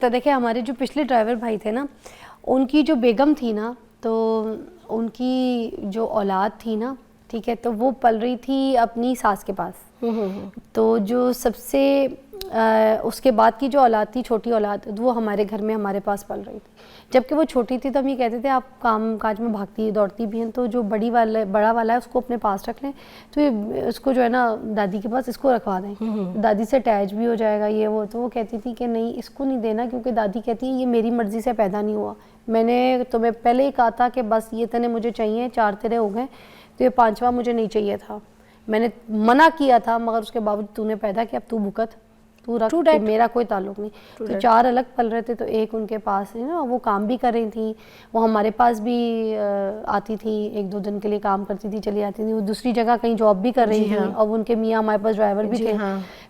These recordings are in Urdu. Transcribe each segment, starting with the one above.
تو دیکھیں ہمارے جو پچھلے ڈرائیور بھائی تھے نا، ان کی جو بیگم تھی نا، تو ان کی جو اولاد تھی نا، ٹھیک ہے، تو وہ پل رہی تھی اپنی ساس کے پاس. تو جو سب سے اس کے بعد کی جو اولاد تھی، چھوٹی اولاد، وہ ہمارے گھر میں ہمارے پاس پل رہی تھی. جبکہ وہ چھوٹی تھی تو ہم یہ کہتے تھے آپ کام کاج میں بھاگتی دوڑتی بھی ہیں، تو جو بڑا والا ہے اس کو اپنے پاس رکھ لیں، تو یہ اس کو جو ہے نا دادی کے پاس اس کو رکھوا دیں، دادی سے اٹیچ بھی ہو جائے گا یہ وہ. تو وہ کہتی تھی کہ نہیں اس کو نہیں دینا، کیونکہ دادی کہتی ہے یہ میری مرضی سے پیدا نہیں ہوا، میں نے تمہیں پہلے ہی کہا تھا کہ بس یہ تنے مجھے چاہیے، 4 تیرے ہو گئے، تو یہ 5واں مجھے نہیں چاہیے تھا، میں نے منع کیا تھا مگر اس کے باوجود تو نے پیدا کیا، اب تو بھکت، تو رکھ، میرا کوئی تعلق نہیں. تو 4 الگ پل رہے تھے، تو ایک ان کے پاس نا وہ کام بھی کر رہی تھیں، وہ ہمارے پاس بھی آتی تھی، 1-2 دن کے لیے کام کرتی تھی چلی آتی تھی، وہ دوسری جگہ کہیں جاب بھی کر رہی تھیں، اور ان کے میاں ہمارے پاس ڈرائیور بھی تھے.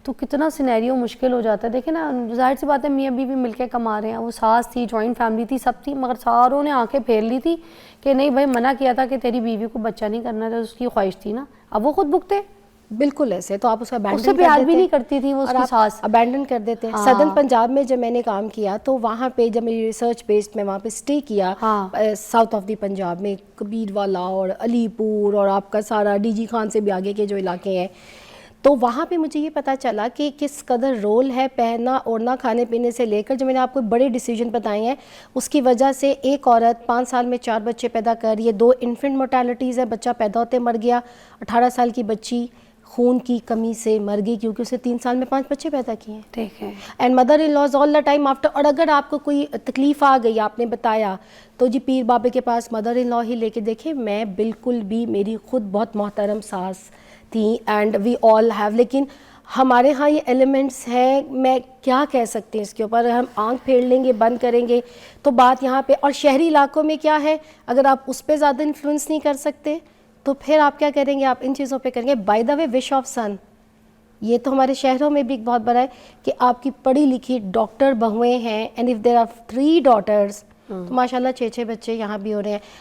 تو کتنا سینیریو مشکل ہو جاتا ہے. دیکھیں نا، ظاہر سی بات ہے میاں بیوی مل کے کما رہے ہیں، وہ ساس تھی، جوائنٹ فیملی تھی، سب تھی، مگر ساروں نے آنکھیں پھیر لی تھی کہ نہیں بھائی منع کیا تھا کہ تیری بیوی کو بچہ نہیں کرنا تھا، اس کی خواہش تھی نا، اب وہ خود بھگتے. بالکل ایسے تو آپ اس کو ابینڈن اسے پیار بھی نہیں کرتی تھی وہ اس کی ساس، ابینڈن کر دیتے. سدرن پنجاب میں جب میں نے کام کیا تو وہاں پہ جب میری ریسرچ بیسڈ میں وہاں پہ اسٹے کیا ساؤتھ آف دی پنجاب میں، کبیر والا اور علی پور اور آپ کا سارا ڈی جی خان سے بھی آگے کے جو علاقے ہیں، تو وہاں پہ مجھے یہ پتہ چلا کہ کس قدر رول ہے پہننا اوڑھنا، کھانے پینے سے لے کر. جو میں نے آپ کو بڑے ڈیسیجن بتائے ہیں، اس کی وجہ سے ایک عورت 5 سال میں 4 بچے پیدا کر رہی ہے. 2 انفنٹ مورٹیلٹیز ہے، بچہ پیدا ہوتے مر گیا. 18 سال کی بچی خون کی کمی سے مر گئی کیونکہ اسے 3 سال میں 5 بچے پیدا کیے ہیں. ٹھیک ہے. And mother in laws all the time after. اور اگر آپ کو کوئی تکلیف آ گئی، آپ نے بتایا، تو جی پیر بابے کے پاس مدر ان لا ہی لے کے دیکھیں. میں بالکل بھی، میری خود بہت محترم ساس تھیں اینڈ وی آل ہیو، لیکن ہمارے ہاں یہ ایلیمنٹس ہیں. میں کیا کہہ سکتے ہیں اس کے اوپر، ہم آنکھ پھیر لیں گے، بند کریں گے تو بات یہاں پہ. اور شہری علاقوں میں کیا ہے، اگر آپ اس پہ زیادہ انفلوئنس نہیں کر سکتے تو پھر آپ کیا کریں گے، آپ ان چیزوں پہ کریں گے. By the way, wish of sun, یہ تو ہمارے شہروں میں بھی ایک بہت بڑا ہے کہ آپ کی پڑھی لکھی ڈاکٹر بہویں ہیں، and if there are 3 daughters تو ماشاء اللہ 6 بچے یہاں بھی ہو رہے ہیں.